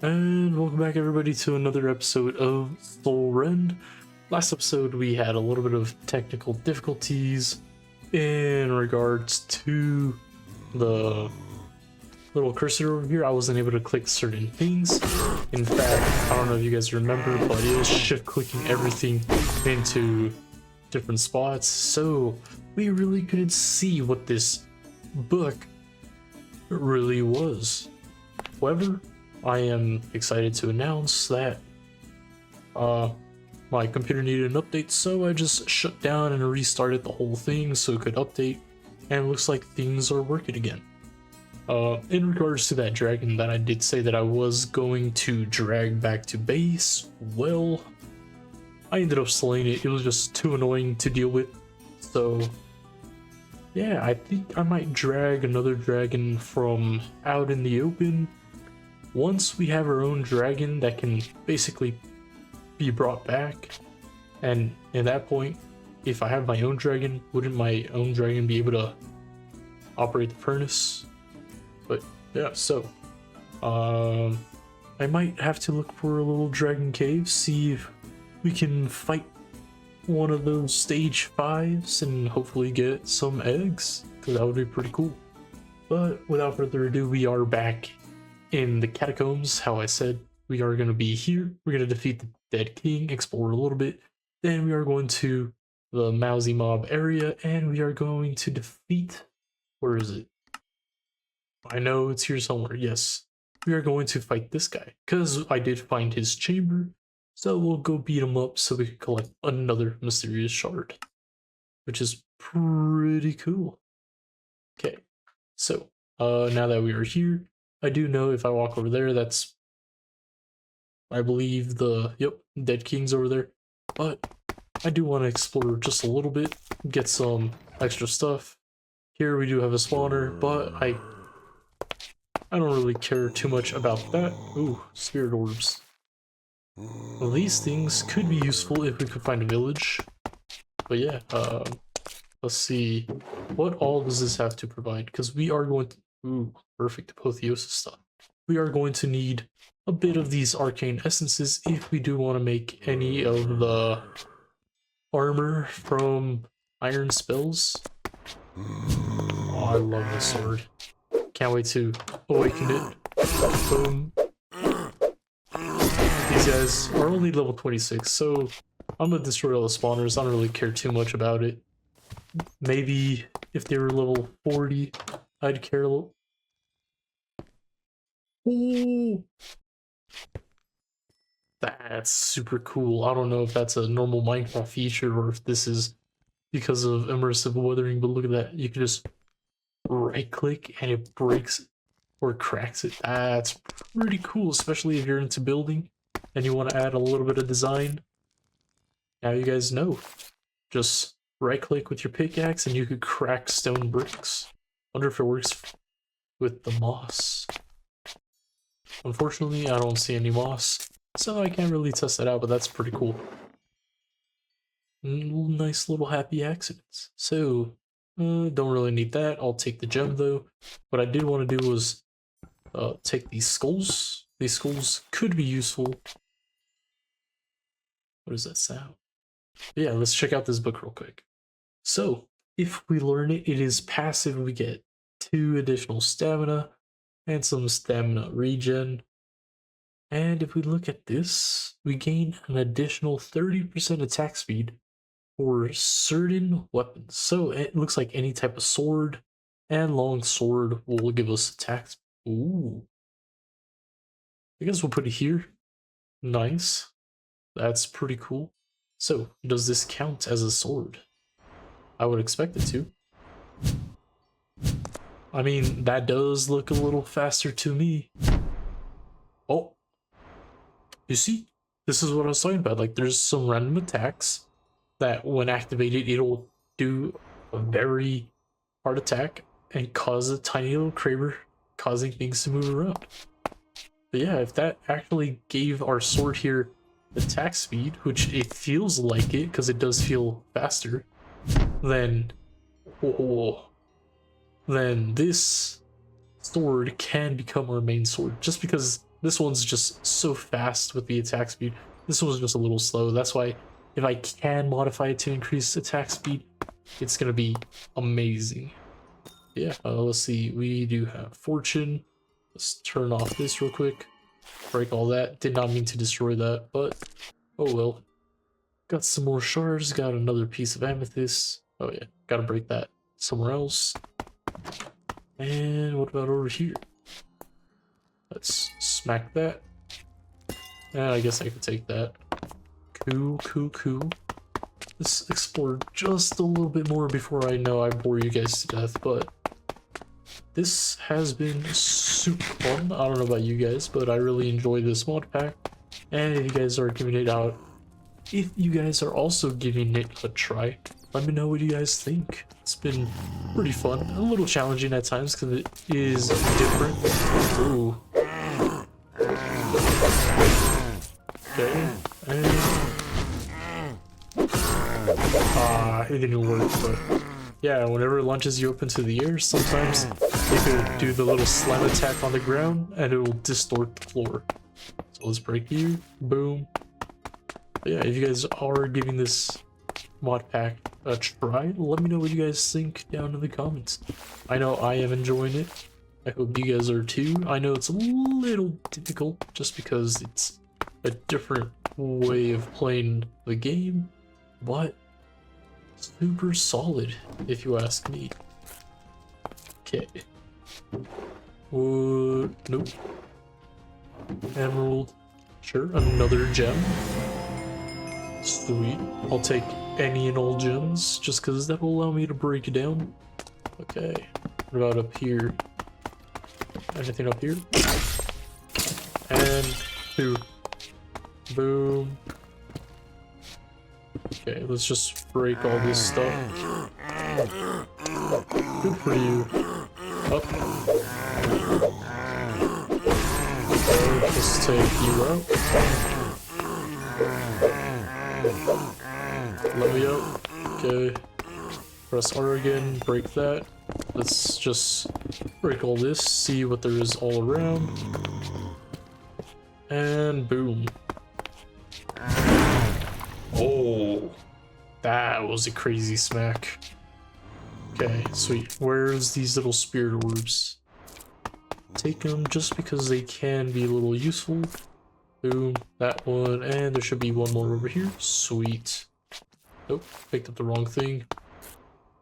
And welcome back everybody to another episode of Rend. Last episode we had a little bit of technical difficulties in regards to the little cursor over here. I wasn't able to click certain things. In fact, I don't know if you guys remember, but it was shift clicking everything into different spots, so we really couldn't see what this book really was. However, I am excited to announce that my computer needed an update, so I just shut down and restarted the whole thing so it could update, and it looks like things are working again. In regards to that dragon that I did say that I was going to drag back to base, well, I ended up slaying it. It was just too annoying to deal with, so yeah, I think I might drag another dragon from out in the open. Once we have our own dragon that can basically be brought back, and at that point, if I have my own dragon, wouldn't my own dragon be able to operate the furnace? But yeah, so I might have to look for a little dragon cave, see if we can fight one of those stage 5s and hopefully get some eggs, because that would be pretty cool. But without further ado, we are back in the catacombs. How I said, we are going to be here. We're going to defeat the dead king, explore a little bit, then we are going to the mousy mob area, and we are going to defeat, where is it? I know it's here somewhere. Yes, we are going to fight this guy, because I did find his chamber, so we'll go beat him up so we can collect another mysterious shard, which is pretty cool. Okay, so now that we are here, I do know if I walk over there, that's, I believe, dead king's over there. But I do want to explore just a little bit, get some extra stuff. Here we do have a spawner, but I don't really care too much about that. Ooh, spirit orbs. Well, these things could be useful if we could find a village. But yeah, let's see. What all does this have to provide? Because we are going to... Ooh, perfect apotheosis stuff. We are going to need a bit of these arcane essences if we do want to make any of the armor from iron spells. Oh, I love this sword. Can't wait to awaken it. Boom. These guys are only level 26, so I'm gonna destroy all the spawners. I don't really care too much about it. Maybe if they were level 40, I'd care a little. Ooh. That's super cool. I don't know if that's a normal Minecraft feature or if this is because of immersive weathering, but look at that. You can just right click and it breaks or cracks it. That's pretty cool, especially if you're into building and you want to add a little bit of design. Now you guys know. Just right click with your pickaxe and you could crack stone bricks. Wonder if it works with the moss. Unfortunately, I don't see any moss, so I can't really test that out, but that's pretty cool. Nice little happy accidents. So, don't really need that. I'll take the gem though. What I did want to do was take these skulls. These skulls could be useful. What does that sound? But yeah, let's check out this book real quick. So, if we learn it, it is passive. We get 2 additional stamina and some stamina regen. And if we look at this, we gain an additional 30% attack speed for certain weapons. So it looks like any type of sword and long sword will give us attacks. Ooh. I guess we'll put it here. Nice. That's pretty cool. So, does this count as a sword? I would expect it to. I mean, that does look a little faster to me. Oh. You see? This is what I was talking about. Like, there's some random attacks that when activated, it'll do a very hard attack and cause a tiny little crater, causing things to move around. But yeah, if that actually gave our sword here attack speed, which it feels like it, because it does feel faster, then then this sword can become our main sword, just because This one's just so fast with the attack speed. This one's just a little slow. That's why if I can modify it to increase attack speed, it's gonna be amazing. Yeah, let's see. We do have fortune. Let's turn off this real quick. Break all that. Did not mean to destroy that, but oh well. Got some more shards. Got another piece of amethyst. Oh yeah, gotta break that somewhere else. And what about over here? Let's smack that. And I guess I could take that. Cool. Let's explore just a little bit more before I know I bore you guys to death, but this has been super fun. I don't know about you guys, but I really enjoy this mod pack. And if you guys are giving it out, if you guys are also giving it a try, let me know what you guys think. It's been pretty fun, a little challenging at times because it is different. Ooh. Okay, and it didn't work, but yeah, whenever it launches you up into the air, sometimes you could do the little slam attack on the ground and it will distort the floor. So let's break you, boom. But yeah, if you guys are giving this mod pack a try, let me know what you guys think down in the comments. I know I am enjoying it. I hope you guys are too. I know it's a little difficult just because it's a different way of playing the game, but super solid if you ask me. Okay. Nope. Emerald. Sure, another gem. Sweet. I'll take any and all gems just because that will allow me to break it down. Okay. What about up here? Anything up here? And boom. Boom. Okay, let's just break all this stuff. Good for you. Up. Okay, let's take you out. Let me up. Okay. Press R again, break that. Let's just break all this, see what there is all around. And boom. Oh, that was a crazy smack. Okay, sweet. Where's these little spirit orbs? Take them just because they can be a little useful. Boom, that one, and there should be one more over here. Sweet. Nope, picked up the wrong thing.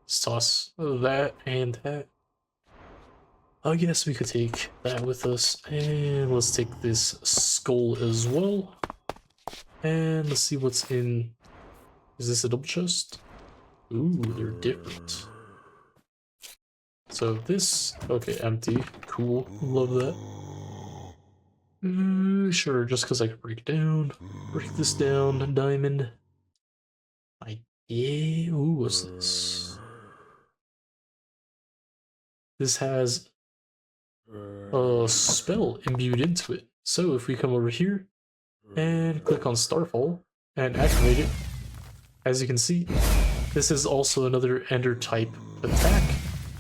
Let's toss that and that. I guess we could take that with us, and let's take this skull as well. And let's see what's in. Is this a double chest? Ooh, they're different. So this, okay, empty. Cool, love that. Sure, just because I can break it down. Break this down, diamond. Yeah, ooh, what's this? This has a spell imbued into it. So if we come over here and click on Starfall and activate it, as you can see, this is also another ender type attack,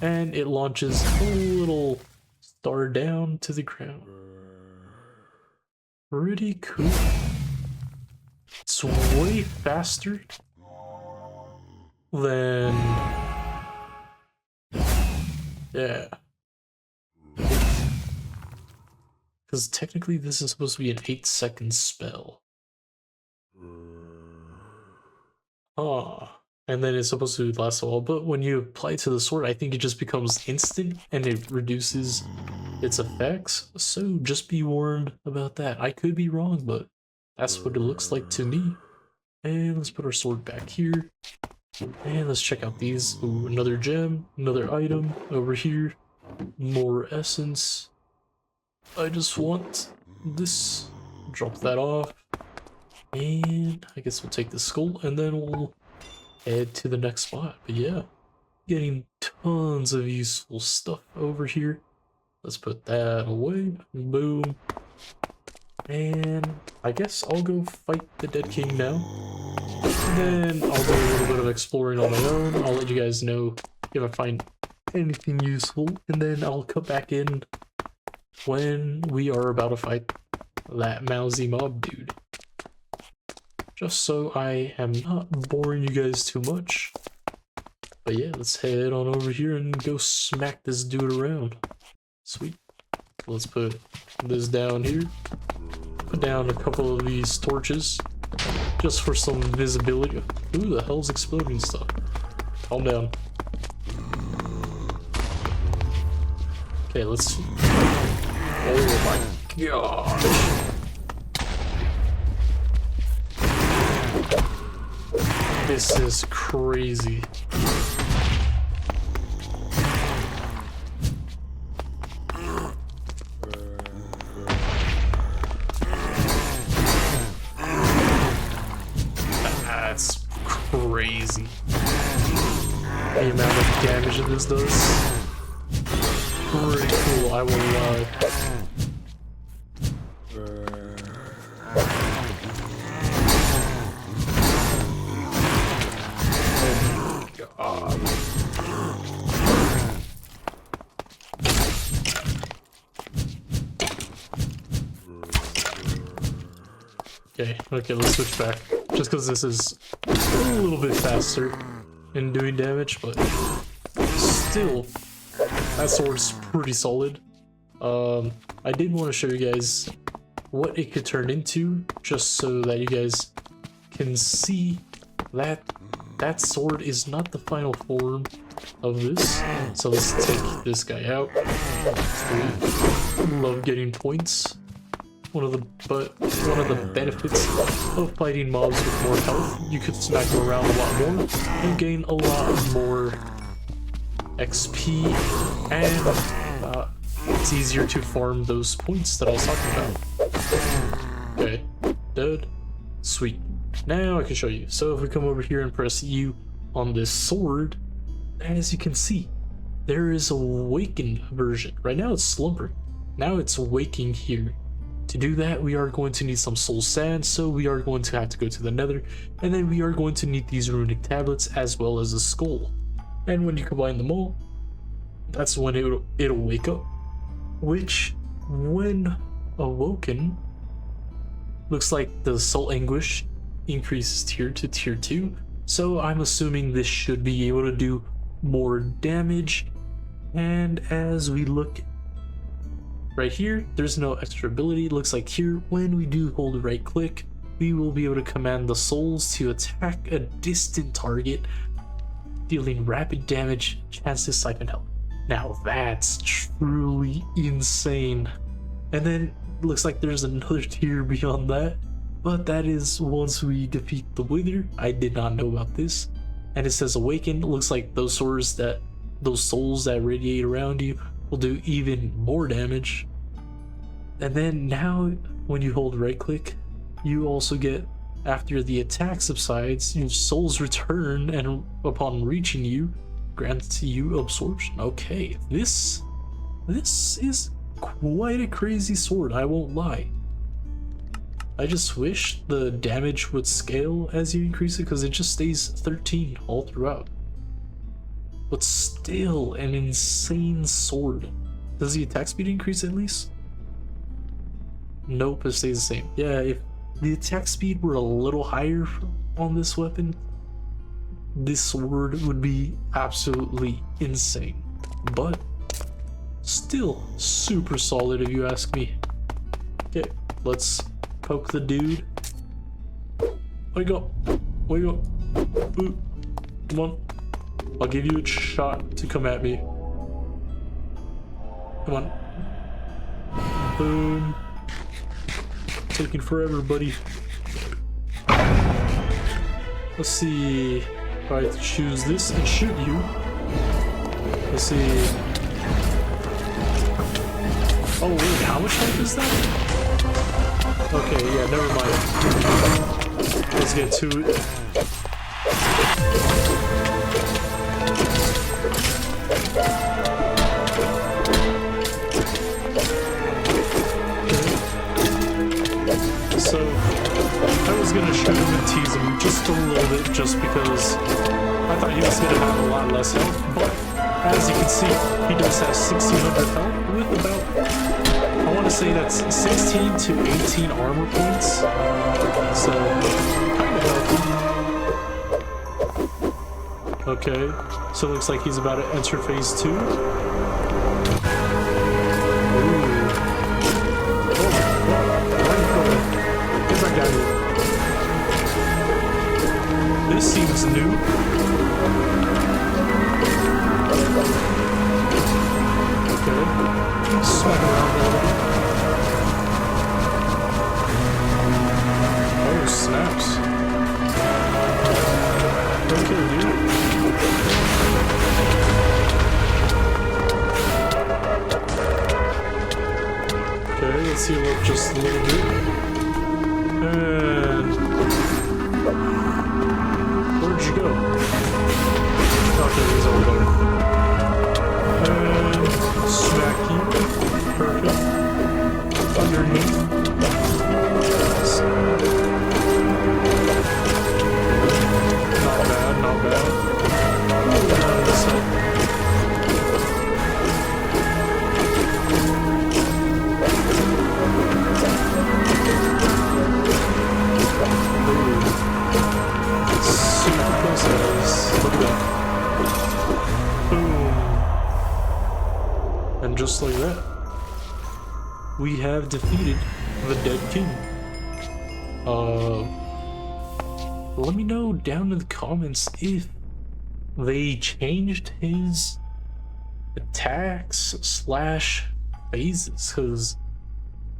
and it launches a little star down to the ground. Pretty cool. It's way faster than, yeah, because technically this is supposed to be an 8-second spell. And then it's supposed to last a while, but when you apply it to the sword, I think it just becomes instant and it reduces its effects. So just be warned about that. I could be wrong, but that's what it looks like to me. And let's put our sword back here. And let's check out these. Ooh, another gem, another item over here. More essence. I just want this. Drop that off. And I guess we'll take the skull and then we'll head to the next spot. But yeah, getting tons of useful stuff over here. Let's put that away. Boom. And I guess I'll go fight the Dead King now. And then I'll do a little bit of exploring on my own. I'll let you guys know if I find anything useful. And then I'll come back in when we are about to fight that mousy mob dude. Just so I am not boring you guys too much. But yeah, let's head on over here and go smack this dude around. Sweet. Let's put this down here. Put down a couple of these torches. Just for some visibility. Who the hell's exploding stuff? Calm down. Okay, let's see. Oh my gosh. This is crazy. That's crazy. The amount of damage that this does. Pretty cool, I won't lie. Okay, let's switch back. Just because this is a little bit faster in doing damage, but still, that sword's pretty solid. I did want to show you guys what it could turn into, just so that you guys can see that that sword is not the final form of this. So let's take this guy out. Love getting points. One of the benefits of fighting mobs with more health, you could smack them around a lot more and gain a lot more XP, and it's easier to farm those points that I was talking about. Okay, dead. Sweet. Now I can show you. So if we come over here and press U on this sword, as you can see, there is a awakened version. Right now it's slumbering. Now it's waking here. To do that, we are going to need some soul sand, so we are going to have to go to the nether, and then we are going to need these runic tablets as well as a skull. And when you combine them all, that's when it'll wake up, which, when awoken, looks like the soul anguish increases tier to tier 2, so I'm assuming this should be able to do more damage. And as we look right here, there's no extra ability. It looks like here, when we do hold right click, we will be able to command the souls to attack a distant target, dealing rapid damage, chance to siphon health. Now that's truly insane. And then it looks like there's another tier beyond that, but that is once we defeat the Wither. I did not know about this. And it says awaken. It looks like those souls that radiate around you will do even more damage. And then now when you hold right click, you also get, after the attack subsides, your souls return, and upon reaching you, grants you absorption. Okay, this is quite a crazy sword, I won't lie. I just wish the damage would scale as you increase it, because it just stays 13 all throughout. But still an insane sword. Does the attack speed increase at least? Nope, it stays the same. Yeah, if the attack speed were a little higher on this weapon, this sword would be absolutely insane. But still super solid if you ask me. Okay, let's poke the dude. Wake up. Wake up. Ooh. Come on. I'll give you a shot to come at me. Come on. Boom. Taking forever, buddy. Let's see if I choose this and shoot you. Let's see. Oh wait, how much life is that? Okay, yeah, never mind. Let's get to it. So, I was gonna shoot him and tease him just a little bit, just because I thought he was gonna have a lot less health, but as you can see, he does have 1600 health with about, I want to say that's 16 to 18 armor points. So, kind of healthy. Okay, so it looks like he's about to enter phase 2. Get back down here. This seems new. Okay. Smack around a little bit. Oh, snaps. Okay, dude. Okay, let's heal up just a little bit. And where'd you go? Okay, he's over there. And smack you. Perfect. Underneath. Not bad, not bad. Over on this side. Super close to us. Look at that. Boom. And just like that, we have defeated the Dead King. Let me know down in the comments if they changed his attacks / phases, because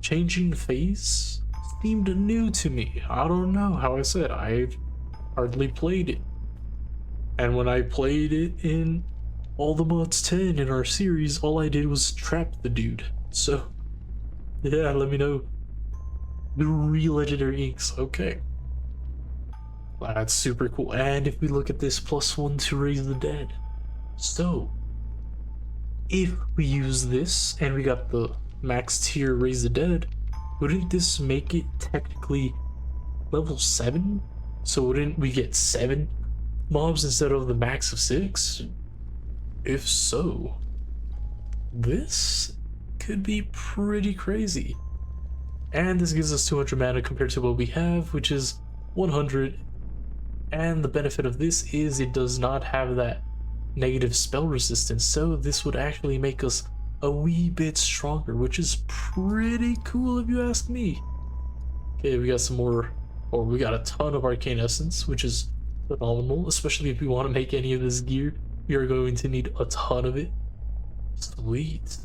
changing phase seemed new to me. I don't know. How I said, I've hardly played it. And when I played it in all the mods 10 in our series, all I did was trap the dude. So, yeah, let me know. 3 legendary inks, okay. That's super cool. And if we look at this +1 to raise the dead. So, if we use this and we got the max tier raise the dead, wouldn't this make it technically level 7? So wouldn't we get 7 mobs instead of the max of 6? If so, this could be pretty crazy. And this gives us 200 mana compared to what we have, which is 100. And the benefit of this is it does not have that negative spell resistance, so this would actually make us a wee bit stronger, which is pretty cool if you ask me. Okay, we got some more, or we got a ton of arcane essence, which is phenomenal, especially if we want to make any of this gear. We are going to need a ton of it. Sweet.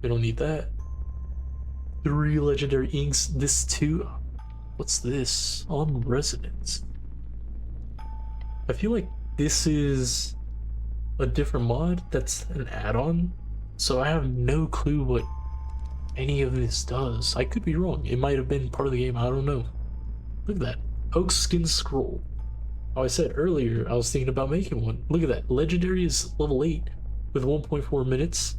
We don't need that. 3 legendary inks. This too. What's this? On Resonance. I feel like this is a different mod that's an add-on, so I have no clue what any of this does. I could be wrong. It might have been part of the game. I don't know. Look at that. Oak Skin Scroll. Oh, I said earlier I was thinking about making one. Look at that. Legendary is level 8 with 1.4 minutes,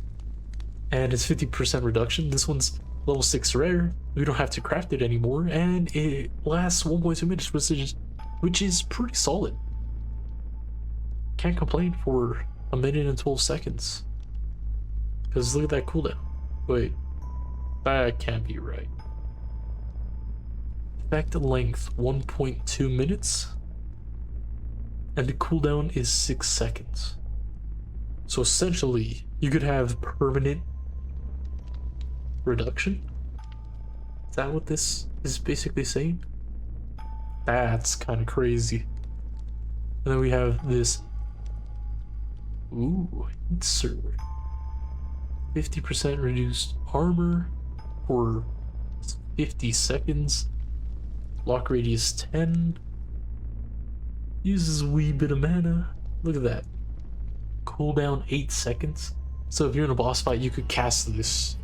and it's 50% reduction. This one's level 6 rare. We don't have to craft it anymore, and it lasts 1.2 minutes, which is pretty solid. Can't complain for 1 minute and 12 seconds. Because look at that cooldown. Wait, that can't be right. Effect length 1.2 minutes, and the cooldown is 6 seconds. So essentially, you could have permanent reduction. Is that what this is basically saying? That's kind of crazy. And then we have this. Ooh, insert. 50% reduced armor for 50 seconds. Block radius 10. Uses a wee bit of mana. Look at that. Cooldown 8 seconds. So if you're in a boss fight, you could cast this,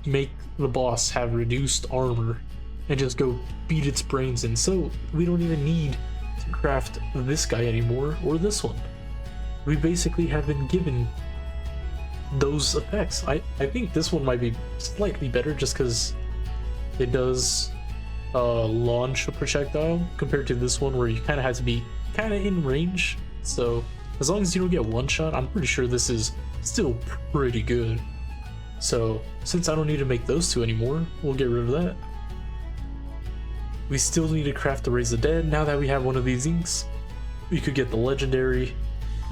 make the boss have reduced armor, and just go beat its brains in. So we don't even need to craft this guy anymore, or this one. We basically have been given those effects. I think this one might be slightly better just because it does launch a projectile compared to this one where you kind of have to be kind of in range. So as long as you don't get one shot, I'm pretty sure this is still pretty good. So since I don't need to make those two anymore, we'll get rid of that. We still need to craft the Raise the Dead. Now that we have one of these inks, we could get the legendary.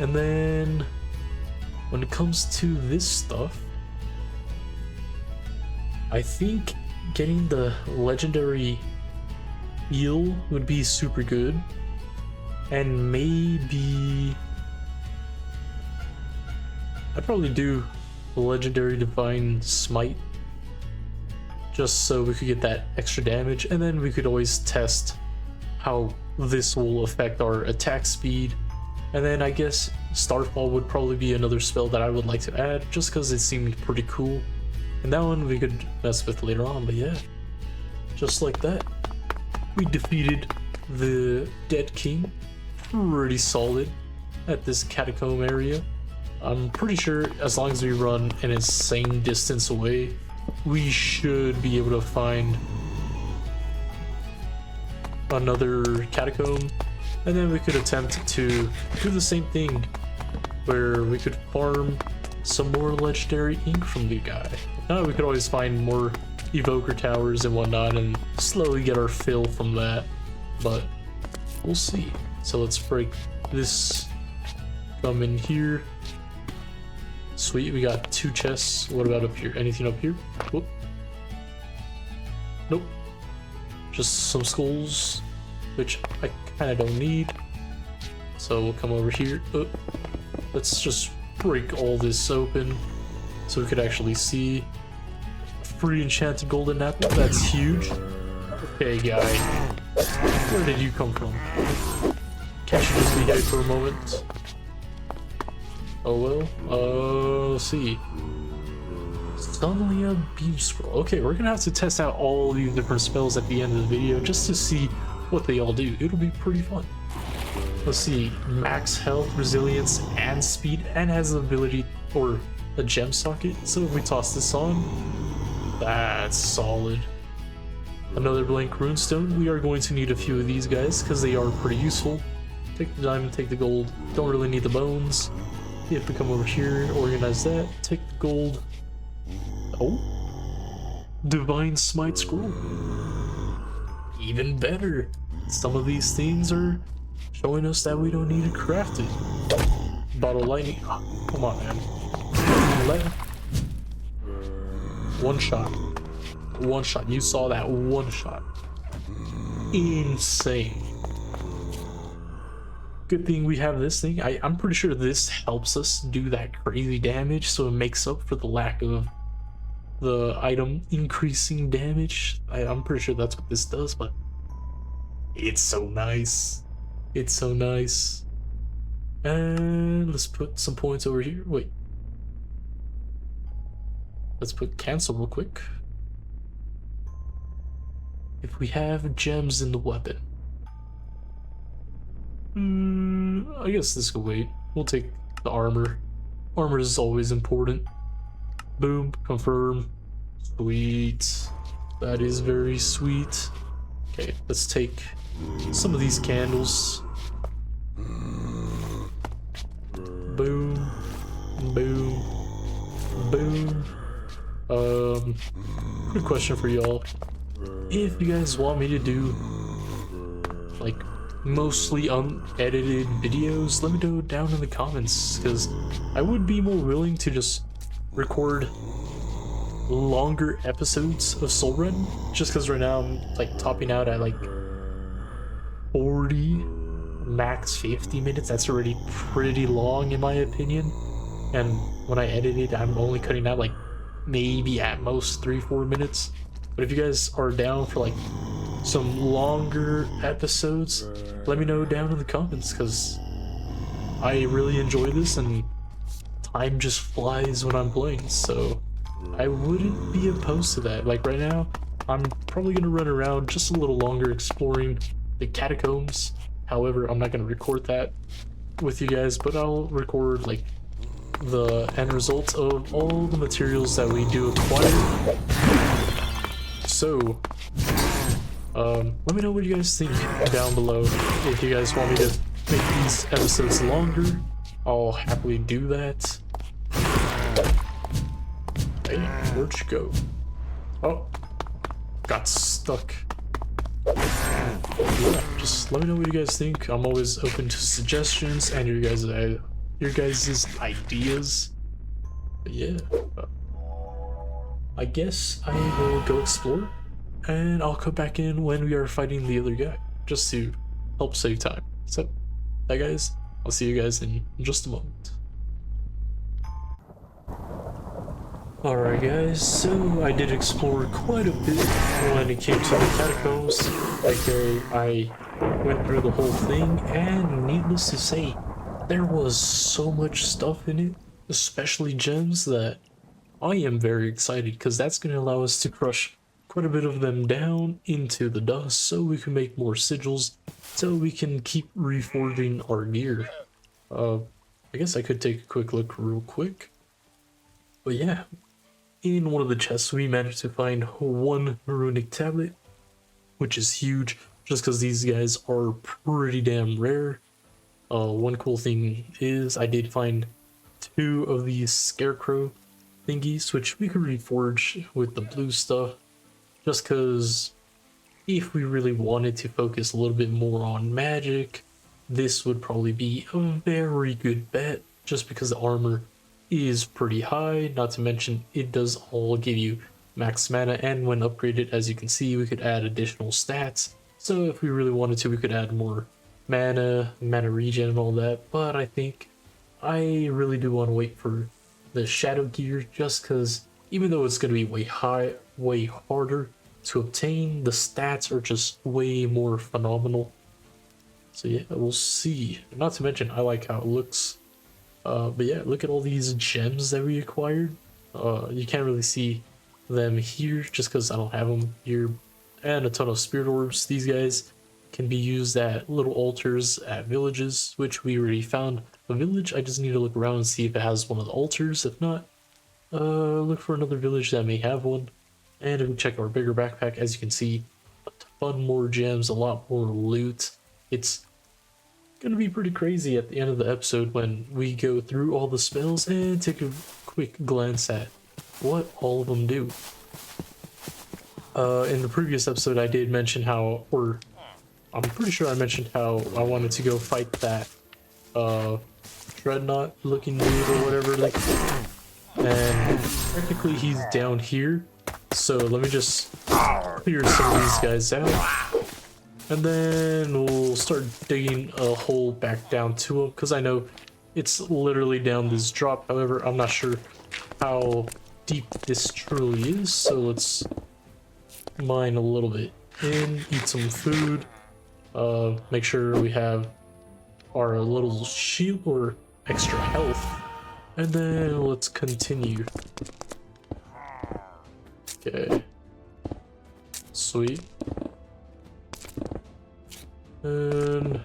And then when it comes to this stuff, I think getting the legendary eel would be super good. And maybe I'd probably do the legendary divine smite just so we could get that extra damage, and then we could always test how this will affect our attack speed. And then I guess Starfall would probably be another spell that I would like to add just because it seemed pretty cool, and that one we could mess with later on. But yeah, just like that, we defeated the Dead King pretty solid at this catacomb area. I'm pretty sure as long as we run an insane distance away, we should be able to find another catacomb, and then we could attempt to do the same thing where we could farm some more legendary ink from the guy. Now we could always find more evoker towers and whatnot and slowly get our fill from that, but we'll see. So let's break this, come in here. Sweet, we got 2 chests. What about up here? Anything up here? Whoop. Nope. Just some skulls, which I kind of don't need. So we'll come over here. Let's just break all this open so we could actually see. Free enchanted golden apple. That's huge. Okay, guy. Where did you come from? Can't you just be here for a moment? Oh well. Let's see. Suddenly a beam scroll. Okay, we're gonna have to test out all these different spells at the end of the video just to see what they all do. It'll be pretty fun. Let's see. Max health, resilience, and speed, and has the ability or a gem socket. So if we toss this on, that's solid. Another blank runestone. We are going to need a few of these guys because they are pretty useful. Take the diamond, take the gold. Don't really need the bones. If we come over here, organize that, take the gold. Oh, divine smite scroll. Even better. Some of these things are showing us that we don't need to craft it. Bottle lightning. Come on, man. One shot. One shot. You saw that one shot. Insane. Good thing we have this thing. I'm pretty sure this helps us do that crazy damage, so it makes up for the lack of the item increasing damage. I'm pretty sure that's what this does, but it's so nice. It's so nice. And let's put some points over here. Wait. Let's put cancel real quick. If we have gems in the weapon. I guess this could wait. We'll take the armor. Armor is always important. Boom, confirm. Sweet. That is very sweet. Okay, let's take some of these candles. Boom. Boom. Boom. Quick question for y'all. If you guys want me to do like mostly unedited videos, let me know down in the comments, because I would be more willing to just record longer episodes of Soul Rend, just because right now I'm like topping out at like 40, max 50 minutes. That's already pretty long in my opinion, and when I edit it I'm only cutting out like maybe at most 3-4 minutes. But if you guys are down for like some longer episodes, let me know down in the comments, because I really enjoy this and time just flies when I'm playing, so I wouldn't be opposed to that. Like right now, I'm probably gonna run around just a little longer exploring the catacombs. However, I'm not gonna record that with you guys, but I'll record like the end result of all the materials that we do acquire. So let me know what you guys think down below. If you guys want me to make these episodes longer, I'll happily do that. Okay. Where'd you go? Oh, got stuck. Yeah, just let me know what you guys think. I'm always open to suggestions and your guys' ideas. But yeah, I guess I will go explore, and I'll come back in when we are fighting the other guy, just to help save time. So, bye guys. I'll see you guys in just a moment. Alright guys, so I did explore quite a bit when it came to the catacombs. I went through the whole thing, and needless to say, there was so much stuff in it, especially gems, that I am very excited, because that's going to allow us to crush quite a bit of them down into the dust so we can make more sigils, so we can keep reforging our gear. I guess I could take a quick look real quick. But yeah, in one of the chests we managed to find one runic tablet, which is huge just because these guys are pretty damn rare. One cool thing is I did find 2 of these scarecrow thingies, which we could reforge with the blue stuff, just because if we really wanted to focus a little bit more on magic, this would probably be a very good bet, just because the armor is pretty high, not to mention it does all give you max mana, and when upgraded, as you can see, we could add additional stats. So if we really wanted to, we could add more mana regen and all that, but I think I really do want to wait for the shadow gear, just because even though it's going to be way harder to obtain, the stats are just way more phenomenal. So yeah, we'll see. Not to mention, I like how it looks. But yeah, look at all these gems that we acquired. You can't really see them here just because I don't have them here. And a ton of spirit orbs. These guys can be used at little altars at villages, which we already found a village. I just need to look around and see if it has one of the altars. If not, look for another village that may have one. And if we check our bigger backpack, as you can see, a ton more gems, a lot more loot. It's gonna be pretty crazy at the end of the episode when we go through all the spells and take a quick glance at what all of them do. In the previous episode I did mention how, or I'm pretty sure I mentioned how I wanted to go fight that Dreadnought looking dude or whatever, like, and technically he's down here, so let me just clear some of these guys out. And then we'll start digging a hole back down to him, because I know it's literally down this drop. However, I'm not sure how deep this truly is, so let's mine a little bit in, eat some food, make sure we have our little shield or extra health, and then let's continue. Okay. Sweet. And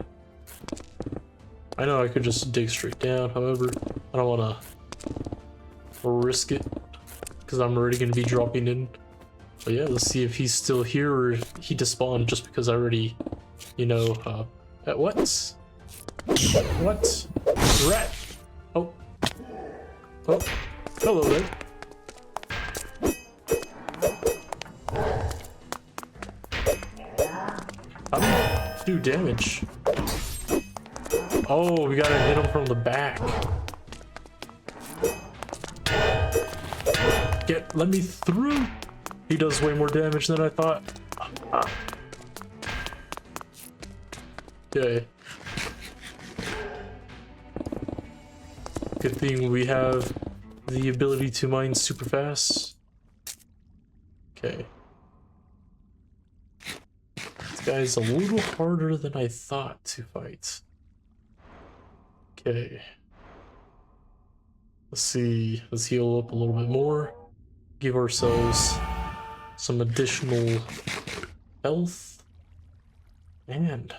I know I could just dig straight down, however, I don't want to risk it because I'm already going to be dropping in. But yeah, let's see if he's still here or he despawned just because I already, you know, what? What? Rat! Oh. Oh. Hello there. How do you do damage? Oh, we gotta hit him from the back. Let me through. He does way more damage than I thought. Okay. Good thing we have the ability to mine super fast. Okay. This guy's a little harder than I thought to fight. Okay. Let's see. Let's heal up a little bit more. Give ourselves some additional health. And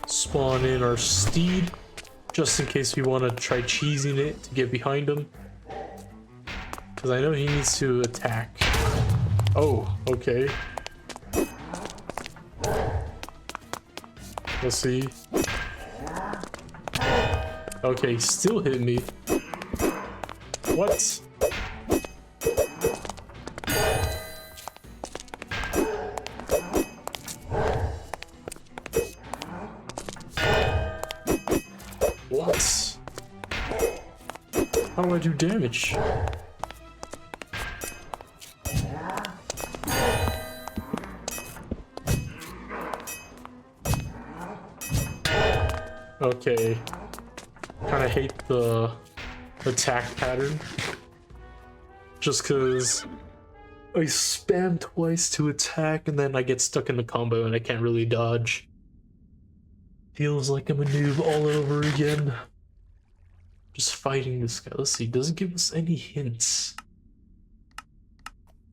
spawn in our steed, just in case we want to try cheesing it to get behind him. Because I know he needs to attack. Oh, okay. Let's see. Okay, still hit me. What? What? How do I do damage? Okay. Kinda hate the attack pattern. Just cause I spam twice to attack and then I get stuck in the combo and I can't really dodge. Feels like I'm a noob all over again. Just fighting this guy. Let's see, does it give us any hints?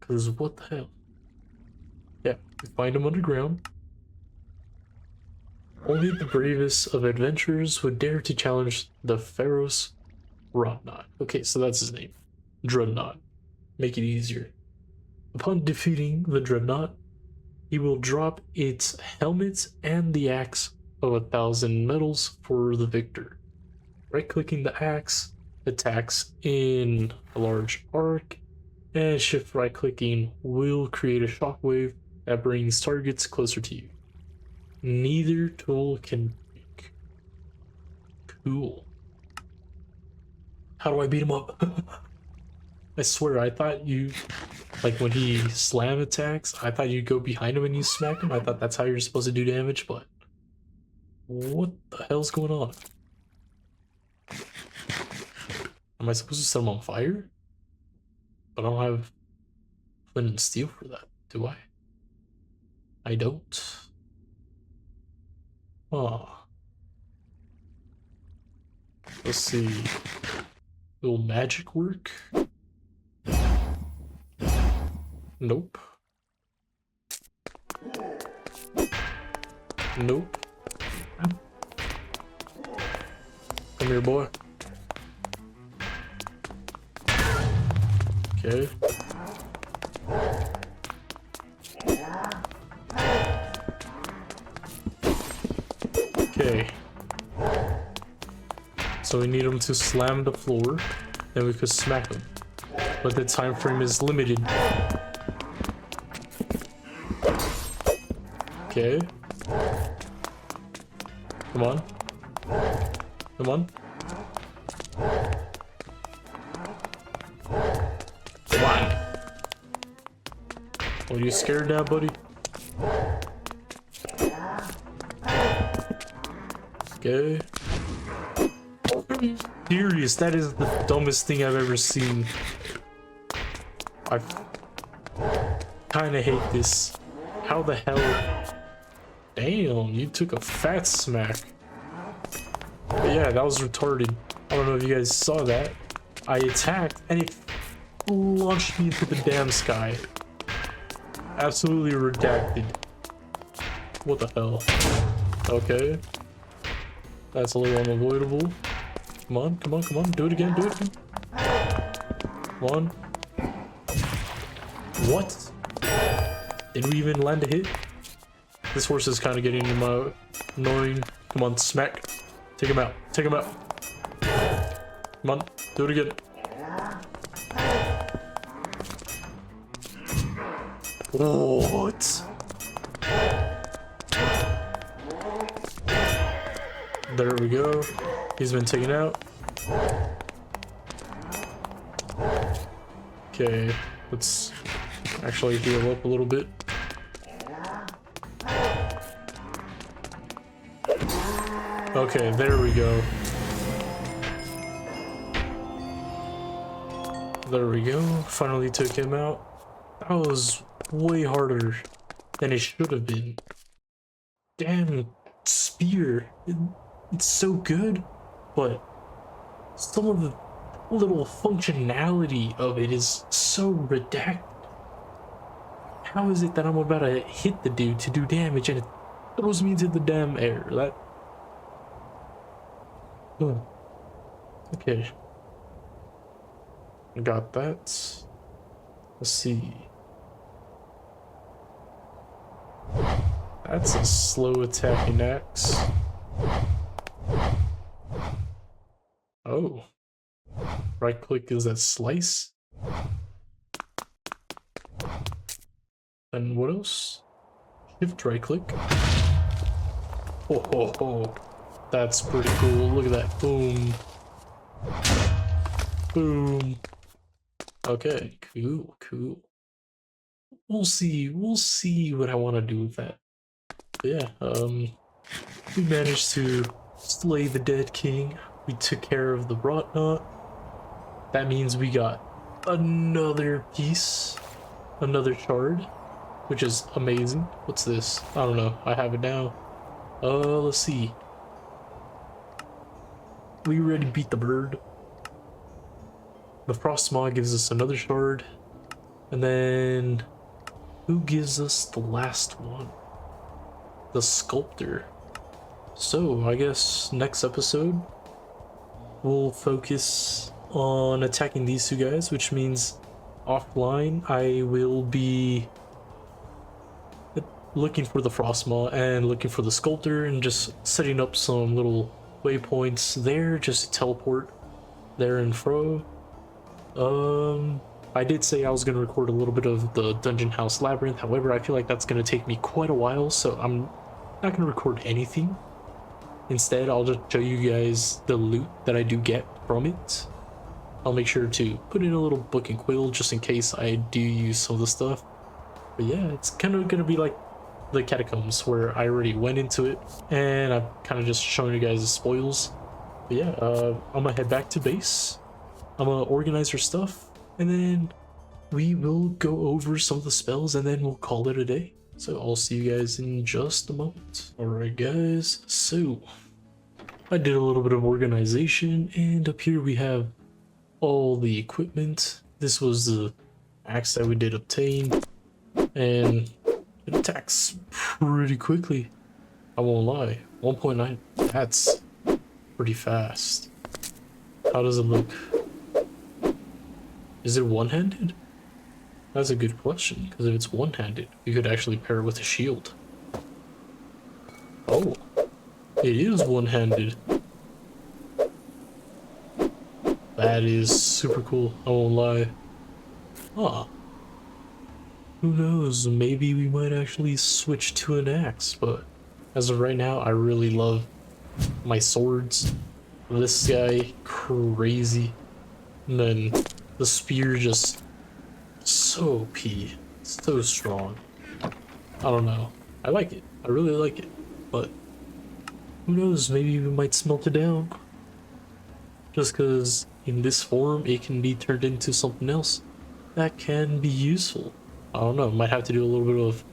Cause what the hell? Yeah, we find him underground. Only the bravest of adventurers would dare to challenge the Pharaoh's Wroughtnaut. Okay, so that's his name. Dreadnought. Make it easier. Upon defeating the Dreadnought, he will drop its helmet and the axe of 1,000 medals for the victor. Right-clicking the axe attacks in a large arc, and shift right-clicking will create a shockwave that brings targets closer to you. Neither tool can break. Cool. How do I beat him up? I swear, I thought you, like when he slam attacks, I thought you'd go behind him and you smack him. I thought that's how you're supposed to do damage, but what the hell's going on? Am I supposed to set him on fire? But I don't have flint and steel for that, do I? I don't. Oh. Let's see. Will magic work? Nope. Nope. Come here, boy. Okay. Okay. So we need him to slam the floor, then we could smack him. But the time frame is limited. Okay. Come on. Come on. Come on. Are you scared now, buddy? Okay. Serious, that is the dumbest thing I've ever seen. I kinda hate this. How the hell? Damn, you took a fat smack. But yeah, that was retarded. I don't know if you guys saw that. I attacked and it launched me into the damn sky. Absolutely redacted. What the hell? Okay. That's a little unavoidable. Come on, come on, come on. Do it again, do it again. Come on. What? Did we even land a hit? This horse is kind of getting annoying. Come on, smack. Take him out. Take him out. Come on, do it again. What? There we go. He's been taken out. Okay, let's actually heal up a little bit. Okay, there we go. There we go. Finally took him out. That was way harder than it should have been. Damn, spear. It's so good, but some of the little functionality of it is so redacted. How is it that I'm about to hit the dude to do damage and it throws me into the damn air? That... Oh. Okay. Got that. Let's see. That's a slow attacking axe. Oh. Right click is that slice. And what else? Shift right click. Oh, that's pretty cool. Look at that. Boom. Boom. Okay, cool. We'll see what I want to do with that. But yeah, we managed to slay the dead king. We took care of the Wroughtnaut. That means we got another piece, another shard, which is amazing. What's this? I don't know. I have it now. Let's see. We already beat the bird. The frost maw gives us another shard. And then who gives us the last one? The sculptor. So I guess next episode we'll focus on attacking these two guys, which means offline I will be looking for the frost maw and looking for the sculptor and just setting up some little waypoints there just to teleport there and fro. I did say I was going to record a little bit of the Dungeon House Labyrinth, however I feel like that's going to take me quite a while, so I'm not going to record anything. Instead, I'll just show you guys the loot that I do get from it. I'll make sure to put in a little book and quill just in case I do use some of the stuff. But yeah, it's kind of going to be like the catacombs where I already went into it and I'm kind of just showing you guys the spoils. But yeah, I'm gonna head back to base. I'm gonna organize our stuff and then we will go over some of the spells and then we'll call it a day. So I'll see you guys in just a moment. Alright guys, so I did a little bit of organization and up here we have all the equipment. This was the axe that we did obtain and it attacks pretty quickly. I won't lie. 1.9, that's pretty fast. How does it look? Is it one-handed? That's a good question, because if it's one-handed, you could actually pair it with a shield. Oh, it is one-handed. That is super cool, I won't lie. Huh. Who knows, maybe we might actually switch to an axe, but as of right now, I really love my swords. This guy, crazy. And then the spear just so OP, so strong. I don't know. I like it. I really like it. But who knows, maybe we might smelt it down. Just because in this form, it can be turned into something else that can be useful. I don't know, might have to do a little bit of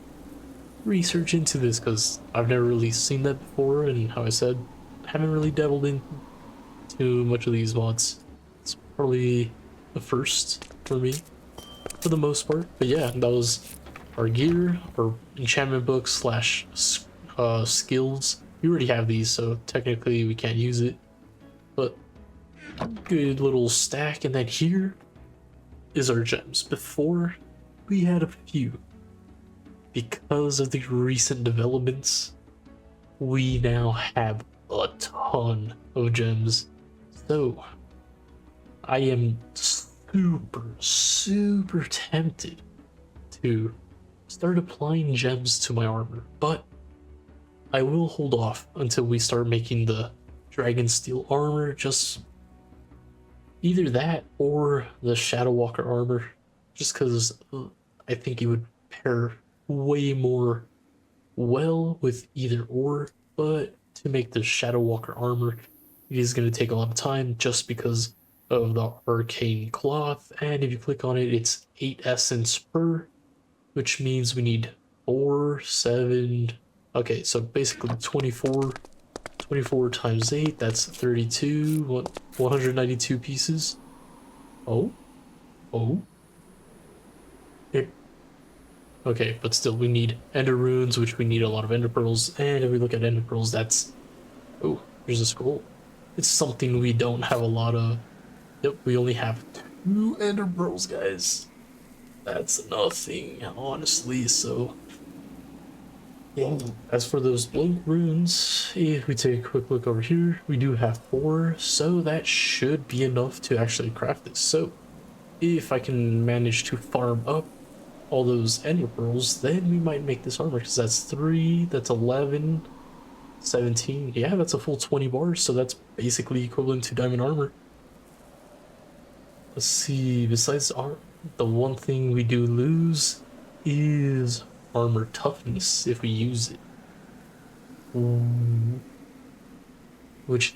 research into this because I've never really seen that before, and how I said, haven't really dabbled in too much of these mods. It's probably the first for me, for the most part. But yeah, that was our gear, our enchantment book slash skills. We already have these, so technically we can't use it. But good little stack, and then here is our gems. Before, we had a few. Because of the recent developments, we now have a ton of gems. So, I am super tempted to start applying gems to my armor, but I will hold off until we start making the dragon steel armor. Just either that or the Shadow Walker armor, just because I think it would pair way more well with either or. But to make the Shadow Walker armor, it is going to take a lot of time just because of the arcane cloth, and if you click on it, it's 8 essence per, which means we need 4, 7, okay, so basically 24 times 8, that's 32, 192 pieces. Oh, it, okay, but still we need ender runes, which we need a lot of ender pearls, and if we look at ender pearls, that's, oh, there's a scroll. It's something we don't have a lot of. Yep, we only have 2 ender pearls, guys. That's nothing, honestly, so Yeah. As for those blink runes, if we take a quick look over here, we do have 4, so that should be enough to actually craft this. So if I can manage to farm up all those ender pearls, then we might make this armor, because that's 3, that's 11, 17. Yeah, that's a full 20 bars, so that's basically equivalent to diamond armor. Let's see, besides the one thing we do lose is armor toughness if we use it. Which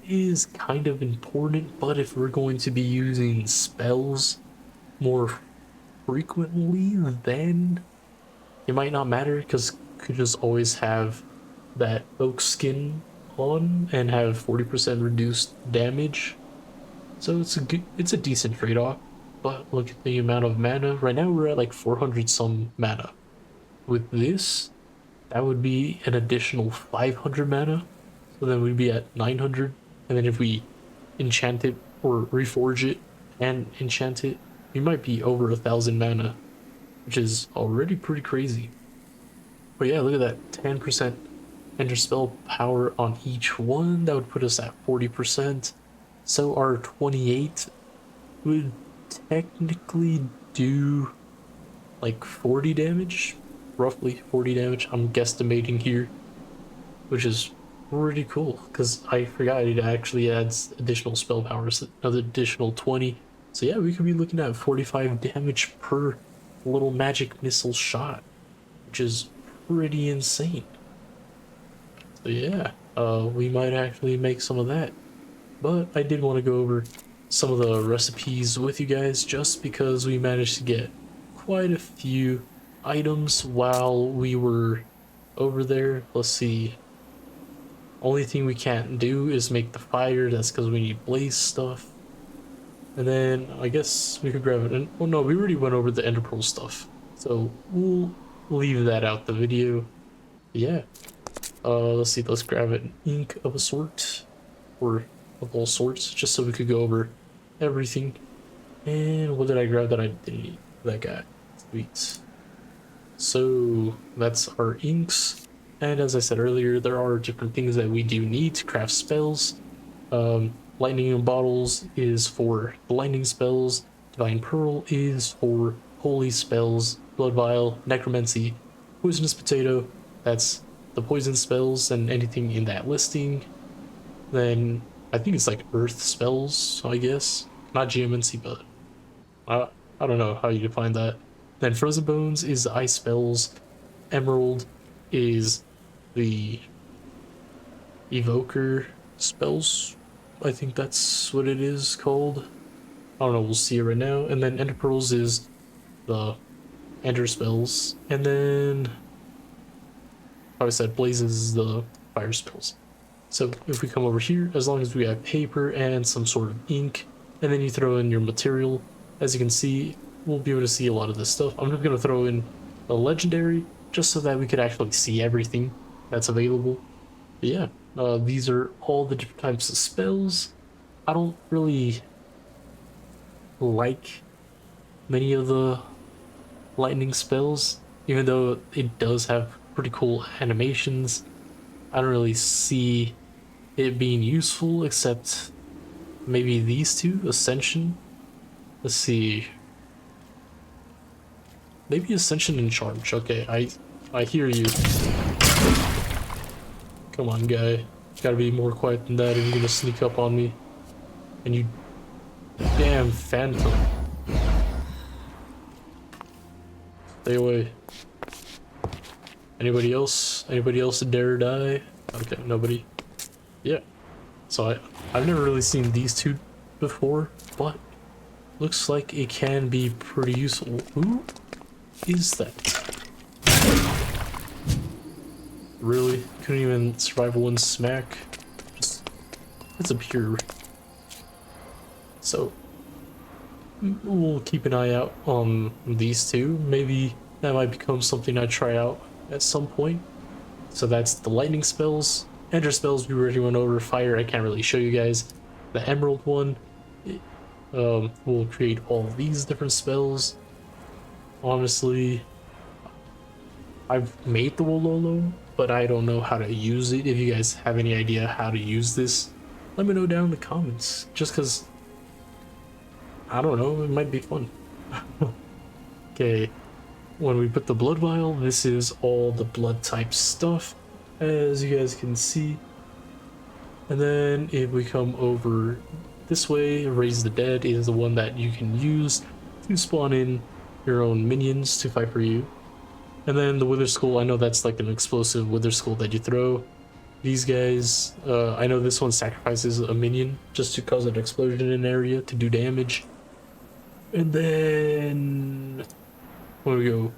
is kind of important, but if we're going to be using spells more frequently, then it might not matter, because could just always have that oak skin on and have 40% reduced damage. So it's a decent trade-off. But look at the amount of mana. Right now we're at like 400 some mana. With this, that would be an additional 500 mana. So then we'd be at 900. And then if we enchant it or reforge it and enchant it, we might be over 1,000 mana, which is already pretty crazy. But yeah, look at that, 10% enter spell power on each one. That would put us at 40%. So our 28 would technically do like 40 damage, roughly 40 damage. I'm guesstimating here, which is pretty cool, because I forgot it actually adds additional spell powers, another additional 20. So yeah, we could be looking at 45 damage per little magic missile shot, which is pretty insane. So yeah, we might actually make some of that. But I did want to go over some of the recipes with you guys, just because we managed to get quite a few items while we were over there. Let's see. Only thing we can't do is make the fire. That's because we need blaze stuff. And then I guess we could grab it. And oh no, we already went over the ender pearl stuff, so we'll leave that out the video. But yeah. Let's see. Let's grab an ink of a sort, or of all sorts, just so we could go over everything. And what did I grab that I didn't need? That guy. Sweet. So that's our inks. And as I said earlier, there are different things that we do need to craft spells. Lightning in bottles is for the lightning spells. Divine Pearl is for holy spells. Blood Vial, Necromancy, Poisonous Potato, that's the poison spells and anything in that listing. Then I think it's like earth spells, I guess. Not geomancy, but I don't know how you define that. Then Frozen Bones is the ice spells. Emerald is the evoker spells. I think that's what it is called. I don't know, we'll see it right now. And then Ender Pearls is the ender spells. And then, how I said, Blaze is the fire spells. So if we come over here, as long as we have paper and some sort of ink, and then you throw in your material, as you can see, we'll be able to see a lot of this stuff. I'm just going to throw in a legendary, just so that we could actually see everything that's available. But yeah, these are all the different types of spells. I don't really like many of the lightning spells, even though it does have pretty cool animations. I don't really see it being useful, except maybe these two, Ascension. Let's see. Maybe Ascension and Charge. Okay, I hear you. Come on, guy. Gotta be more quiet than that if you're gonna sneak up on me. And you damn phantom. Stay away. Anybody else? Anybody else dare die? Okay, nobody. Yeah. So I've never really seen these two before, but looks like it can be pretty useful. Who is that? Really? Couldn't even survive one smack? Just, it's a pure. So we'll keep an eye out on these two. Maybe that might become something I try out at some point. So that's the lightning spells. Ender spells we already went over. Fire I can't really show you guys. The emerald one, will create all these different spells. Honestly, I've made the Wololo, but I don't know how to use it. If you guys have any idea how to use this, let me know down in the comments. Just because, I don't know, it might be fun. Okay, when we put the blood vial, this is all the blood type stuff, as you guys can see. And then if we come over this way, Raise the Dead is the one that you can use to spawn in your own minions to fight for you. And then the Wither Skull, I know that's like an explosive Wither Skull that you throw. These guys, I know this one sacrifices a minion just to cause an explosion in an area to do damage. And then when we go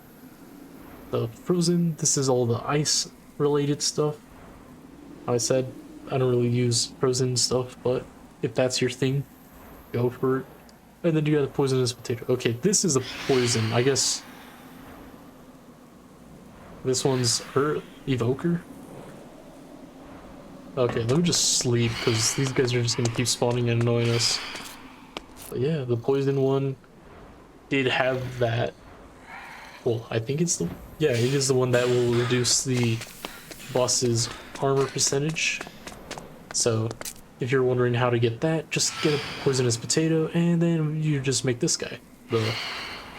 the Frozen, this is all the ice related stuff. I said I don't really use Frozen stuff, but if that's your thing, go for it. And then you got a Poisonous Potato. Okay, this is a poison, I guess. This one's her Evoker. Okay, let me just sleep because these guys are just gonna keep spawning and annoying us. But yeah, the poison one did have that. Well, I think it's the, yeah, it is the one that will reduce the boss's armor percentage. So if you're wondering how to get that, just get a Poisonous Potato and then you just make this guy, the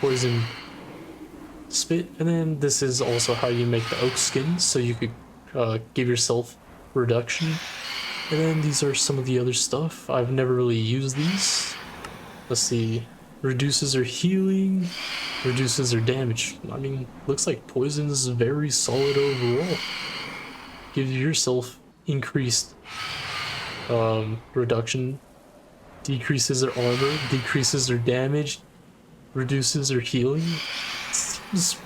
Poison Spit. And then this is also how you make the oak skin, so you could give yourself reduction. And then these are some of the other stuff. I've never really used these. Let's see. Reduces their healing, reduces their damage. I mean, looks like poison is very solid overall. Gives yourself increased reduction, decreases their armor, decreases their damage, reduces their healing. Seems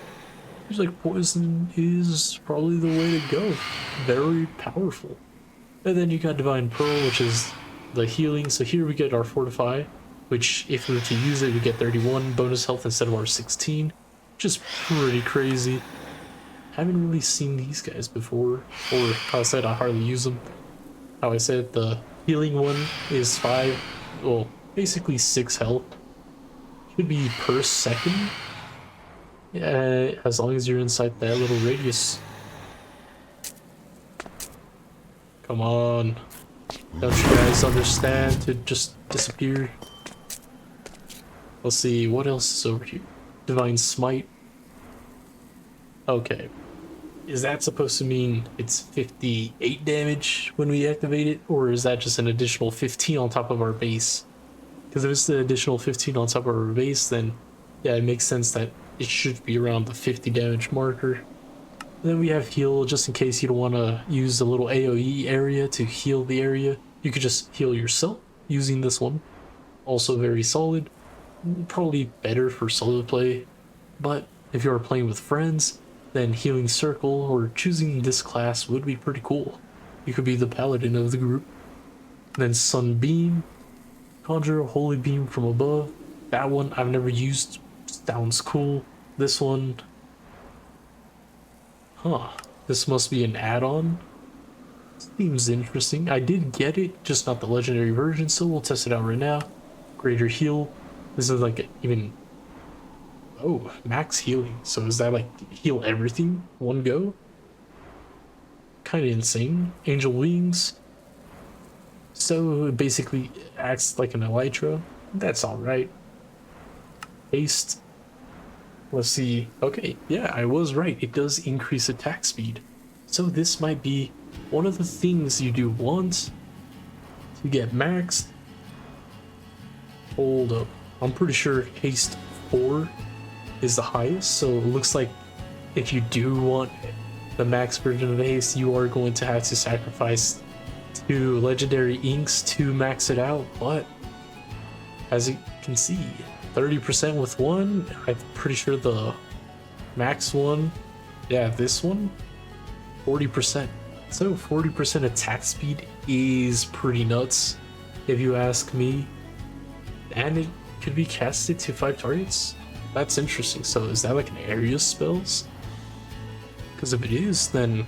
like poison is probably the way to go. Very powerful. And then you got Divine Pearl, which is the healing. So here we get our Fortify, which if we were to use it, we get 31 bonus health instead of our 16, which is pretty crazy. Haven't really seen these guys before, or how I said, I hardly use them. How I said, the healing one is 5, well, basically 6 health. Should be per second. Yeah, as long as you're inside that little radius. Come on. Don't you guys understand to just disappear? Let's see, what else is over here? Divine Smite. Okay. Is that supposed to mean it's 58 damage when we activate it? Or is that just an additional 15 on top of our base? Because if it's the additional 15 on top of our base, then yeah, it makes sense that it should be around the 50 damage marker. And then we have heal, just in case you don't want to use the little AoE area to heal the area. You could just heal yourself using this one. Also very solid. Probably better for solo play. But if you are playing with friends, then Healing Circle or choosing this class would be pretty cool. You could be the paladin of the group. And then Sunbeam. Conjure a Holy Beam from above. That one I've never used. Sounds cool. This one, huh, this must be an add-on. Seems interesting. I did get it, just not the legendary version, so we'll test it out right now. Greater heal. This is like even, oh, max healing. So is that like heal everything one go? Kind of insane. Angel Wings. So it basically acts like an elytra. That's alright. Haste. Let's see. Okay, yeah, I was right. It does increase attack speed. So this might be one of the things you do want to get maxed. Hold up. I'm pretty sure haste 4 is the highest. So it looks like if you do want the max version of haste, you are going to have to sacrifice 2 legendary inks to max it out. But as you can see, 30% with one. I'm pretty sure the max one, yeah, this one, 40%. So 40% attack speed is pretty nuts, if you ask me. And it could be casted to 5 targets. That's interesting. So is that like an area spells? Because if it is, then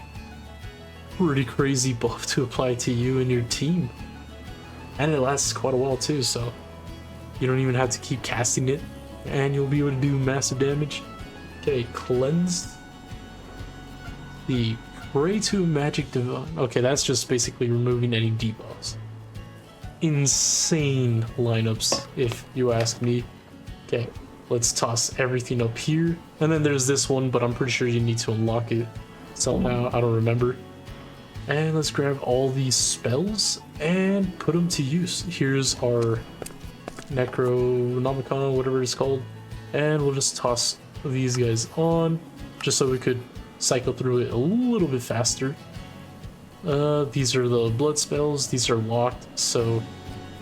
pretty crazy buff to apply to you and your team. And it lasts quite a while too, so you don't even have to keep casting it, and you'll be able to do massive damage. Okay, cleansed. The Pray to a Magic Divine. Okay, that's just basically removing any debuffs. Insane lineups, if you ask me. Okay, let's toss everything up here. And then there's this one, but I'm pretty sure you need to unlock it somehow. I don't remember. And let's grab all these spells and put them to use. Here's our Necronomicon, whatever it's called. And we'll just toss these guys on, just so we could cycle through it a little bit faster. These are the blood spells. These are locked, so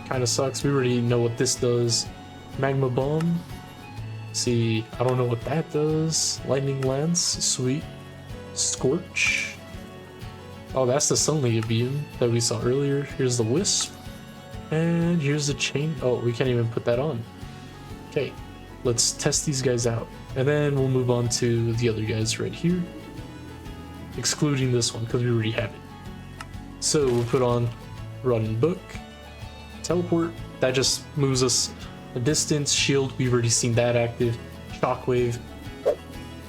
kind of sucks. We already know what this does. Magma Bomb. See, I don't know what that does. Lightning Lance, sweet. Scorch. Oh, that's the Sunlight Beam that we saw earlier. Here's the Wisp. And here's the Chain. Oh, we can't even put that on. Okay, let's test these guys out. And then we'll move on to the other guys right here. Excluding this one, because we already have it. So we'll put on Run and Book. Teleport. That just moves us a distance. Shield, we've already seen that active. Shockwave.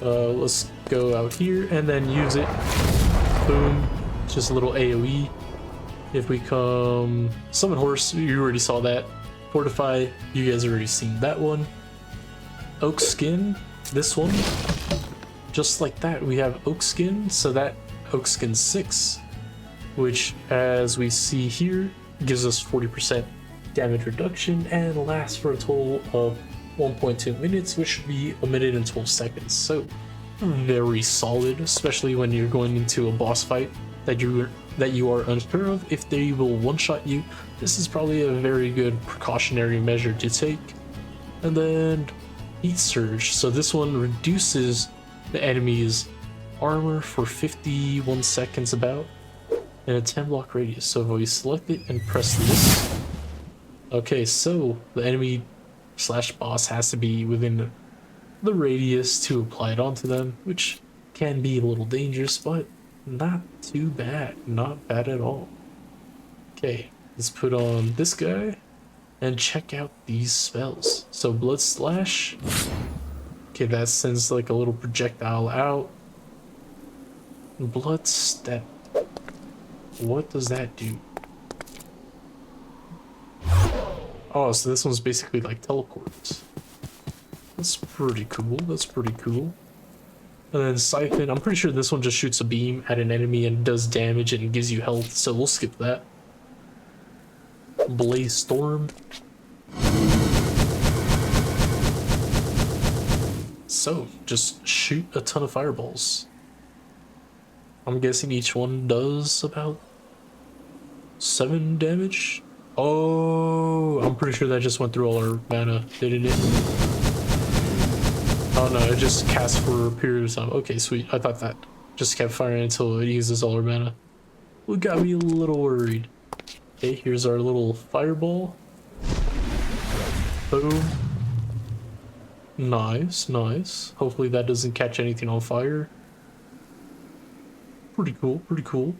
Let's go out here and then use it. Boom. Just a little AoE. If we come Summon Horse, you already saw that. Fortify, you guys already seen that one. Oak Skin, this one. Just like that, we have Oak Skin, so that Oak Skin 6, which as we see here, gives us 40% damage reduction and lasts for a total of 1.2 minutes, which should be 1 minute and 12 seconds. So very solid, especially when you're going into a boss fight that you are unsure of if they will one-shot you. This is probably a very good precautionary measure to take. And then Heat Surge. So this one reduces the enemy's armor for 51 seconds about in a 10 block radius. So if we select it and press this, okay, so the enemy slash boss has to be within the radius to apply it onto them, which can be a little dangerous, but not too bad. Not bad at all. Okay, let's put on this guy and check out these spells. So Blood Slash. Okay, that sends like a little projectile out. Blood Step. What does that do? Oh, so this one's basically like teleports. That's pretty cool. That's pretty cool. And then Siphon, I'm pretty sure this one just shoots a beam at an enemy and does damage and gives you health, so we'll skip that. Blaze Storm. So, just shoot a ton of fireballs. I'm guessing each one does about 7 damage. Oh, I'm pretty sure that just went through all our mana, didn't it? Oh no, it just casts for a period of time. Okay, sweet. I thought that just kept firing until it uses all our mana. What got me a little worried. Okay, here's our little fireball. Boom. Nice, nice. Hopefully that doesn't catch anything on fire. Pretty cool, pretty cool.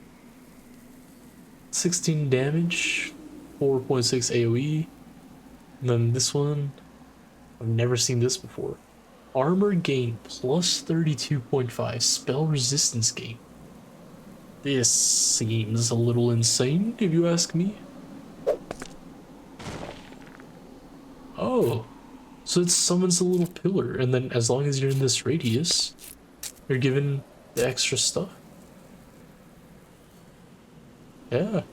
16 damage, 4.6 AoE. And then this one, I've never seen this before. Armor gain plus 32.5, spell resistance gain. This seems a little insane, if you ask me. Oh, so it summons a little pillar, and then as long as you're in this radius, you're given the extra stuff. Yeah.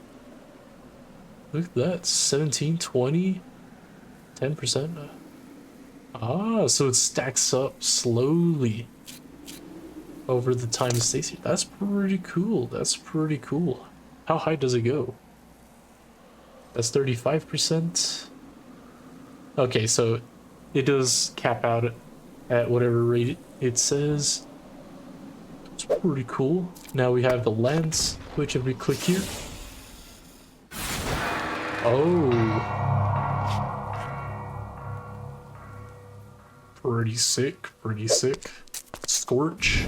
Look at that, 17, 20, 10%. Ah, so it stacks up slowly over the time it stays here. That's pretty cool. That's pretty cool. How high does it go? That's 35%. Okay, so it does cap out at whatever rate it says. It's pretty cool. Now we have the lens, which if we click here. Oh. Pretty sick, pretty sick. Scorch.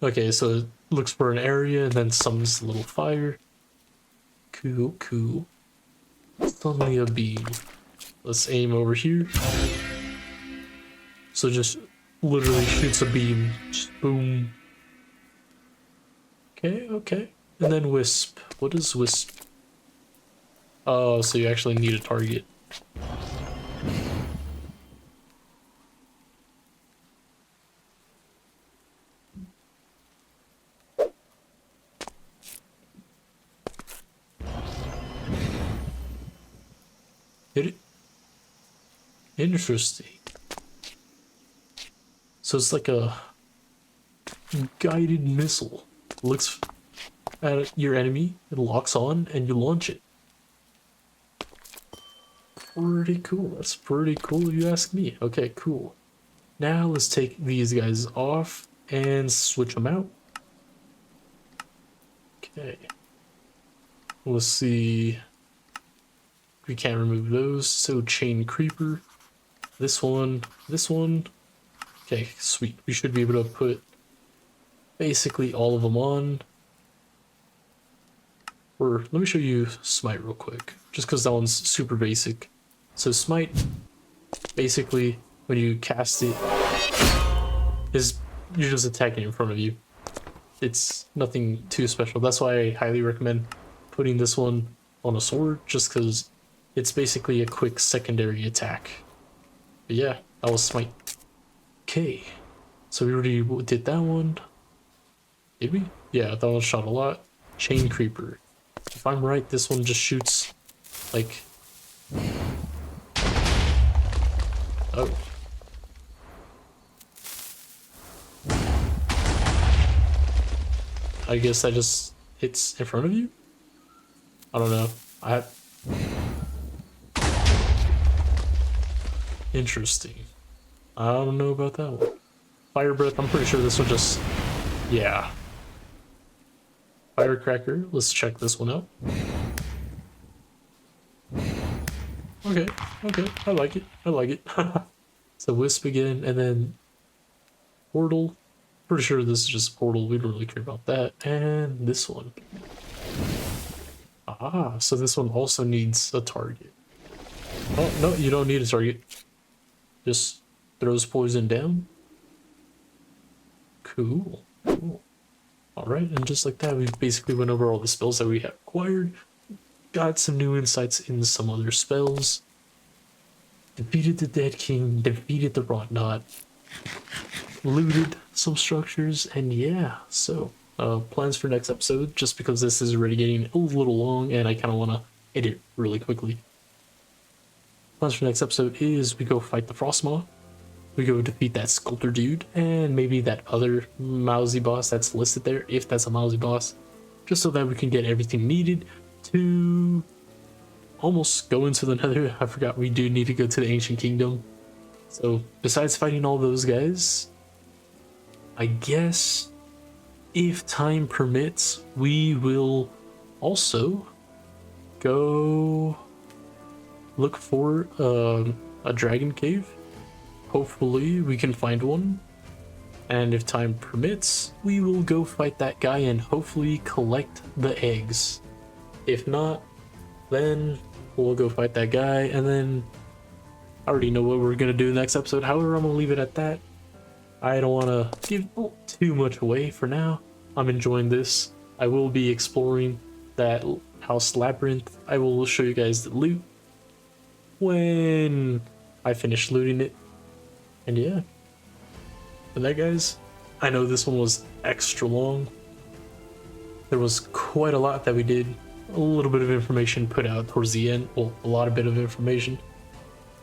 Okay, so it looks for an area and then summons a little fire. Cool, cool. Suddenly a beam. Let's aim over here. So just literally shoots a beam. Just boom, Okay, okay. And then Wisp. What is Wisp? Oh, so you actually need a target. Hit it? Interesting. So it's like a guided missile. Looks at your enemy, it locks on, and you launch it. Pretty cool. That's pretty cool if you ask me. Okay, cool. Now let's take these guys off and switch them out. Okay. Let's see. We can't remove those. So chain creeper. This one. This one. Okay, sweet. We should be able to put basically all of them on. Or let me show you smite real quick, just because that one's super basic. So smite, basically, when you cast it, is you're just attacking in front of you. It's nothing too special. That's why I highly recommend putting this one on a sword, just because it's basically a quick secondary attack. But yeah, that was smite. Okay, so we already did that one. Did we? Yeah, that one shot a lot. Chain creeper. If I'm right, this one just shoots like... Oh. I guess that just hits in front of you? I don't know. Interesting. I don't know about that one. Fire breath, I'm pretty sure this will just... Yeah. Firecracker, let's check this one out. Okay, okay, I like it, I like it. So Wisp again, and then Portal. Pretty sure this is just Portal, we don't really care about that. And this one. Ah, so this one also needs a target. Oh, no, you don't need a target. Just throws poison down. Cool, cool. Alright, and just like that, we basically went over all the spells that we have acquired. Got some new insights in some other spells. Defeated the Dead King, defeated the Wroughtnaut. Looted some structures, and yeah, so plans for next episode, just because this is already getting a little long and I kind of want to edit really quickly. Plans for next episode is we go fight the Frostmaw. We go defeat that sculptor dude, and maybe that other mousy boss that's listed there, if that's a mousy boss, just so that we can get everything needed to almost go into the Nether. I forgot we do need to go to the Ancient Kingdom. So besides fighting all those guys, I guess if time permits, we will also go look for a dragon cave. Hopefully we can find one, and if time permits, we will go fight that guy and hopefully collect the eggs. If not, then we'll go fight that guy, and then I already know what we're gonna do next episode. However, I'm gonna leave it at that. I don't want to give too much away for now. I'm enjoying this. I will be exploring that house labyrinth. I will show you guys the loot when I finish looting it. And yeah, for that, guys, I know this one was extra long. There was quite a lot that we did. A little bit of information put out towards the end. Well, a lot of bit of information.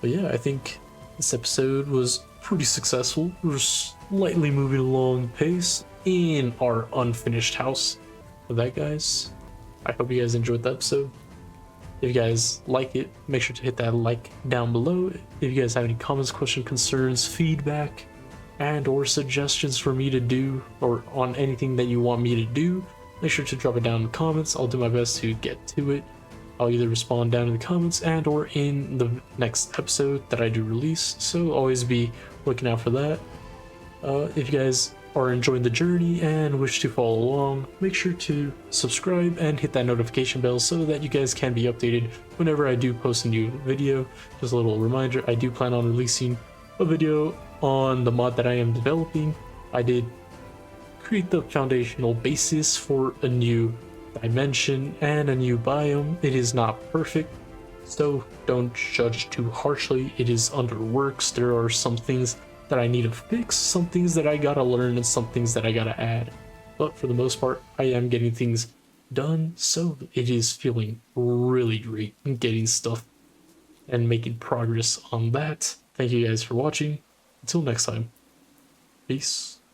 But yeah, I think this episode was pretty successful. We're slightly moving along pace in our unfinished house. For that, guys, I hope you guys enjoyed the episode. If you guys like it, make sure to hit that like down below. If you guys have any comments, questions, concerns, feedback, and or suggestions for me to do, or on anything that you want me to do, make sure to drop it down in the comments. I'll do my best to get to it. I'll either respond down in the comments and or in the next episode that I do release, so always be looking out for that. If you guys are enjoying the journey and wish to follow along, make sure to subscribe and hit that notification bell so that you guys can be updated whenever I do post a new video. Just a little reminder, I do plan on releasing a video on the mod that I am developing. I did create the foundational basis for a new dimension and a new biome. It is not perfect, so don't judge too harshly. It is under works. There are some things that I need to fix, some things that I gotta learn, and some things that I gotta add. But for the most part, I am getting things done, so it is feeling really great in getting stuff and making progress on that. Thank you guys for watching. Until next time, peace.